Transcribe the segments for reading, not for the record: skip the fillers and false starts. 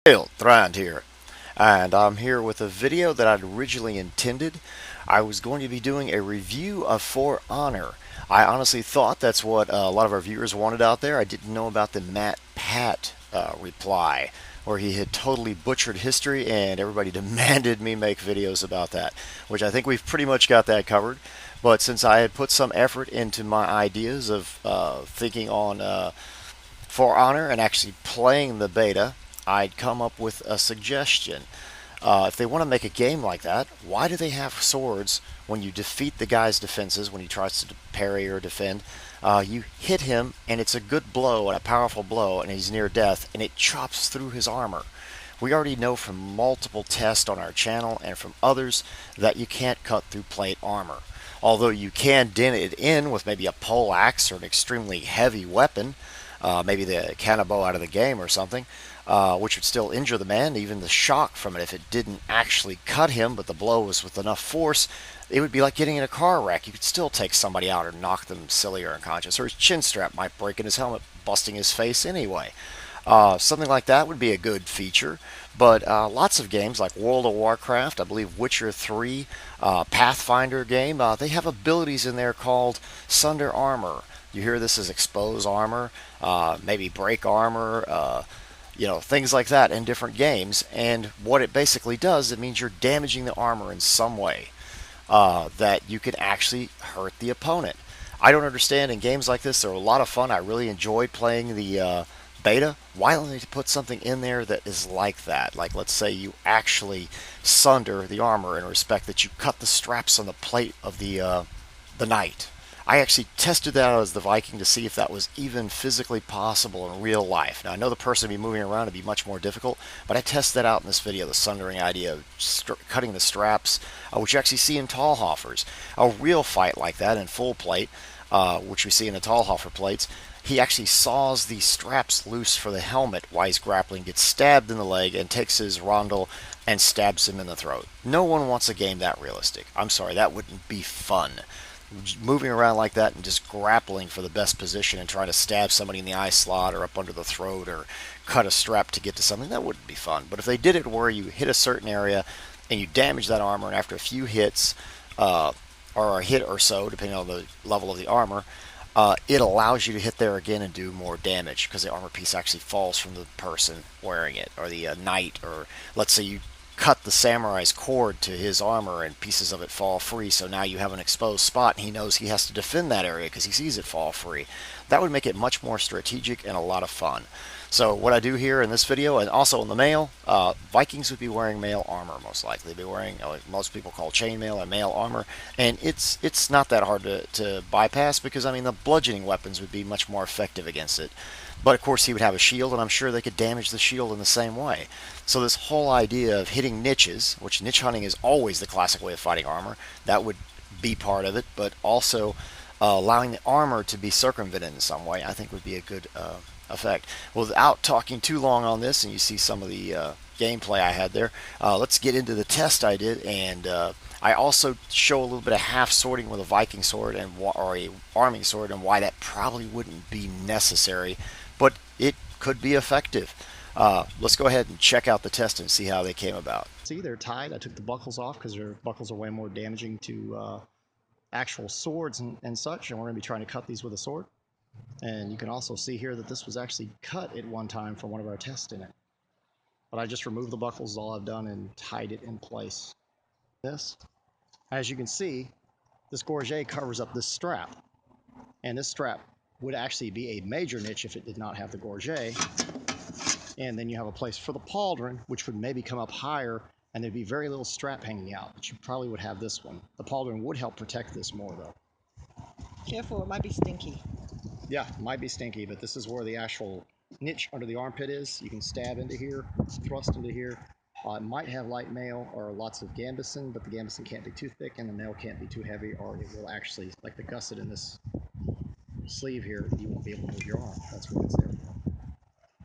Thrand here, and I'm here with a video that I'd originally intended. I was going to be doing a review of For Honor. I honestly thought that's what a lot of our viewers wanted out there. I didn't know about the Matt Pat reply, where he had totally butchered history and everybody demanded me make videos about that, which I think we've pretty much got that covered. But since I had put some effort into my ideas of thinking on For Honor and actually playing the beta, I'd come up with a suggestion. If they want to make a game like that, why do they have swords when you defeat the guy's defenses, when he tries to parry or defend? You hit him, and it's a good blow and a powerful blow, and he's near death, and it chops through his armor. We already know from multiple tests on our channel and from others that you can't cut through plate armor. Although you can dent it in with maybe a pole axe or an extremely heavy weapon, maybe the cannonball out of the game or something, which would still injure the man. Even the shock from it, if it didn't actually cut him, but the blow was with enough force, it would be like getting in a car wreck. You could still take somebody out or knock them silly or unconscious, or his chin strap might break in his helmet, busting his face anyway. Something like that would be a good feature. But lots of games like World of Warcraft, I believe Witcher 3, Pathfinder game, they have abilities in there called Sunder Armor. You hear this as expose armor, maybe break armor, things like that in different games. And what it basically does, it means you're damaging the armor in some way that you can actually hurt the opponent. I don't understand. In games like this, they're a lot of fun. I really enjoyed playing the beta. Why don't they put something in there that is like that? Like, let's say you actually sunder the armor in respect that you cut the straps on the plate of the knight. I actually tested that out as the Viking to see if that was even physically possible in real life. Now, I know the person would be moving around would be much more difficult, but I tested that out in this video, the sundering idea of cutting the straps, which you actually see in Tallhoffers. A real fight like that in full plate, which we see in the Tallhoffer plates, he actually saws the straps loose for the helmet while he's grappling, gets stabbed in the leg, and takes his rondel and stabs him in the throat. No one wants a game that realistic. I'm sorry, that wouldn't be fun. Moving around like that and just grappling for the best position and trying to stab somebody in the eye slot or up under the throat or cut a strap to get to something, that wouldn't be fun. But if they did it where you hit a certain area and you damage that armor, and after a few hits, or a hit or so, depending on the level of the armor, it allows you to hit there again and do more damage because the armor piece actually falls from the person wearing it, or the knight, or let's say you cut the samurai's cord to his armor and pieces of it fall free, so now you have an exposed spot and he knows he has to defend that area because he sees it fall free. That would make it much more strategic and a lot of fun. So what I do here in this video, and also in the mail, Vikings would be wearing mail armor most likely. They'd be wearing what most people call chainmail and mail armor, and it's not that hard to bypass because, I mean, the bludgeoning weapons would be much more effective against it. But of course he would have a shield, and I'm sure they could damage the shield in the same way. So this whole idea of hitting niches, which niche hunting is always the classic way of fighting armor, that would be part of it, but also allowing the armor to be circumvented in some way, I think would be a good effect. Well, without talking too long on this, and you see some of the gameplay I had there, let's get into the test I did, and I also show a little bit of half sorting with a Viking sword and or a arming sword, and why that probably wouldn't be necessary, but it could be effective. Let's go ahead and check out the test and see how they came about. See, they're tied. I took the buckles off because their buckles are way more damaging to actual swords and such, and we're going to be trying to cut these with a sword. And you can also see here that this was actually cut at one time for one of our tests in it. But I just removed the buckles, all I've done, and tied it in place. This, as you can see, this gorget covers up this strap. And this strap would actually be a major niche if it did not have the gorget. And then you have a place for the pauldron, which would maybe come up higher, and there'd be very little strap hanging out, but you probably would have this one. The pauldron would help protect this more, though. Careful, it might be stinky. Yeah, it might be stinky, but this is where the actual niche under the armpit is. You can stab into here, thrust into here. It might have light mail or lots of gambeson, but the gambeson can't be too thick and the mail can't be too heavy, or it will actually, like the gusset in this sleeve here, you won't be able to move your arm. That's what it's there for.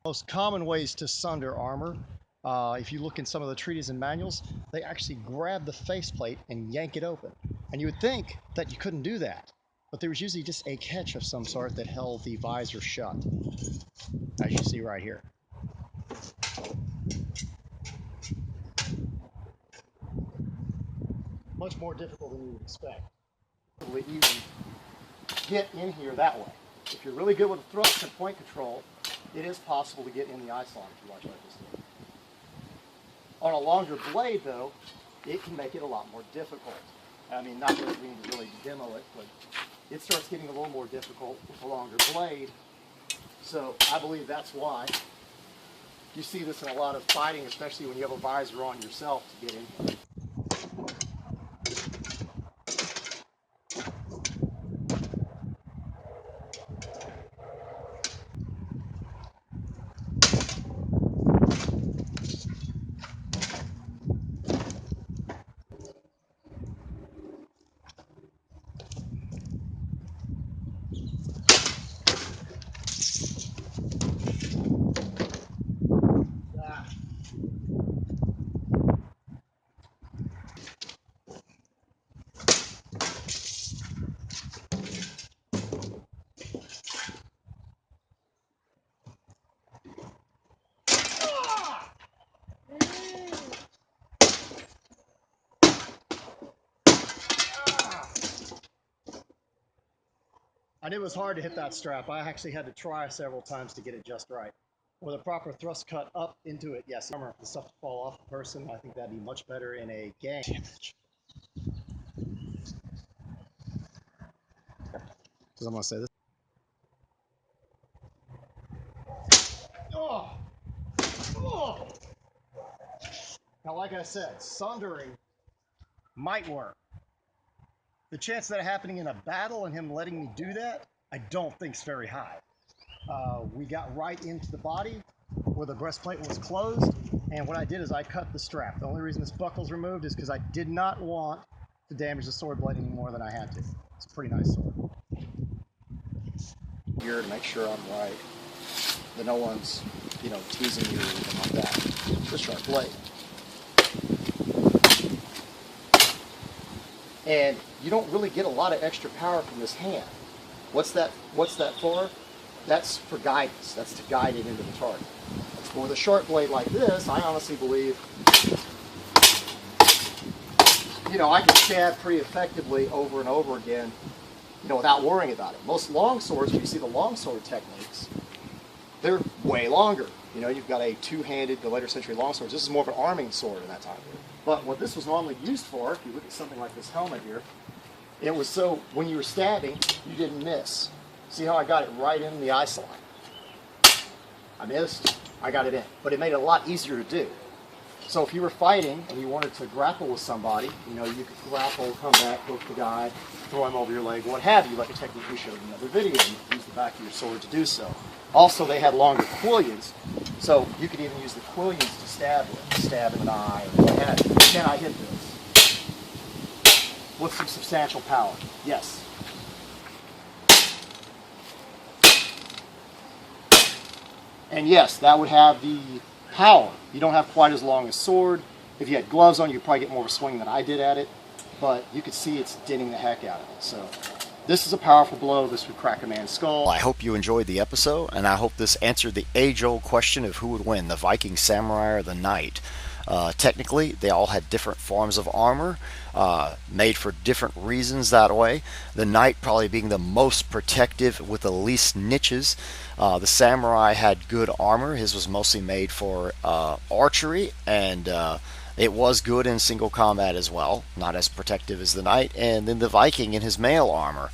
Most common ways to sunder armor, if you look in some of the treatises and manuals, they actually grab the faceplate and yank it open. And you would think that you couldn't do that, but there was usually just a catch of some sort that held the visor shut, as you see right here. much more difficult than you would expect. You can get in here that way. If you're really good with the thrust and point control, it is possible to get in the eye slot if you watch like this. On a longer blade, though, it can make it a lot more difficult. I mean, not that we need to really demo it, but it starts getting a little more difficult with a longer blade. So I believe that's why you see this in a lot of fighting, especially when you have a visor on yourself to get in here. I knew it was hard to hit that strap. I actually had to try several times to get it just right. With a proper thrust cut up into it, yes, armor, the stuff to fall off the person, I think that'd be much better in a game. Because I'm going to say this. Oh! Oh! Now, like I said, sundering might work. The chance of that happening in a battle and him letting me do that, I don't think is very high. We got right into the body where the breastplate was closed, and what I did is I cut the strap. The only reason this buckle's removed is because I did not want to damage the sword blade any more than I had to. It's a pretty nice sword. Here to make sure I'm right, that no one's, teasing you or anything like that. It's a sharp blade. And you don't really get a lot of extra power from this hand. What's that for? That's for guidance. That's to guide it into the target. But with a short blade like this, I honestly believe, I can stab pretty effectively over and over again, without worrying about it. Most long swords, when you see the longsword techniques, they're way longer. You've got a two-handed, the later century longswords. This is more of an arming sword in that time. But what this was normally used for, if you look at something like this helmet here, it was so when you were stabbing, you didn't miss. See how I got it right in the eye slot? I missed, I got it in. But it made it a lot easier to do. So if you were fighting and you wanted to grapple with somebody, you could grapple, come back, hook the guy, throw him over your leg, what have you, like a technique we showed in another video. You could use the back of your sword to do so. Also, they had longer quillions, so you could even use the quillions to stab in an eye, or what have you. Can I hit this? With some substantial power? Yes. And yes, that would have the power. You don't have quite as long a sword. If you had gloves on, you'd probably get more of a swing than I did at it, but you could see it's denting the heck out of it. So this is a powerful blow. This would crack a man's skull. I hope you enjoyed the episode, and I hope this answered the age-old question of who would win, the Viking samurai or the knight. Technically, they all had different forms of armor, made for different reasons that way. The knight probably being the most protective with the least niches. The samurai had good armor. His was mostly made for archery, and it was good in single combat as well, not as protective as the knight. And then the Viking in his mail armor.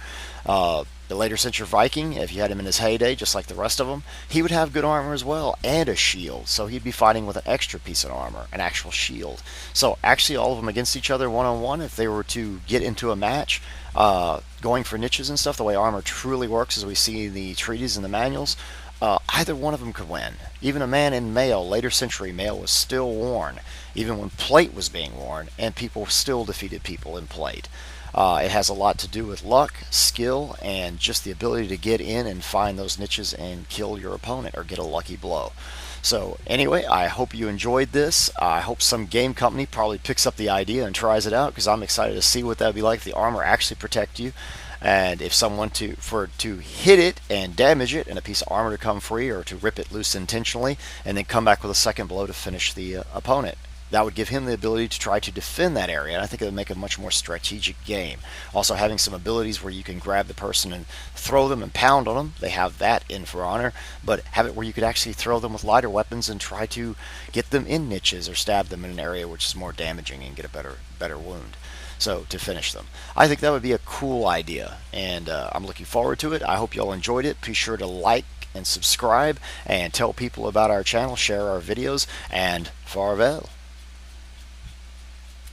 The later century Viking, if you had him in his heyday, just like the rest of them, he would have good armor as well, and a shield. So he'd be fighting with an extra piece of armor, an actual shield. So actually all of them against each other one-on-one, if they were to get into a match, going for niches and stuff, the way armor truly works as we see in the treaties and the manuals, either one of them could win. Even a man in mail, later century mail, was still worn, even when plate was being worn, and people still defeated people in plate. It has a lot to do with luck, skill, and just the ability to get in and find those niches and kill your opponent or get a lucky blow. So anyway, I hope you enjoyed this. I hope some game company probably picks up the idea and tries it out, because I'm excited to see what that would be like if the armor actually protect you. And if someone to hit it and damage it and a piece of armor to come free, or to rip it loose intentionally and then come back with a second blow to finish the opponent. that would give him the ability to try to defend that area, and I think it would make a much more strategic game. Also, having some abilities where you can grab the person and throw them and pound on them, they have that in For Honor, but have it where you could actually throw them with lighter weapons and try to get them in niches or stab them in an area which is more damaging and get a better wound. So to finish them, I think that would be a cool idea, and I'm looking forward to it. I hope you all enjoyed it. Be sure to like and subscribe and tell people about our channel, share our videos, and farewell.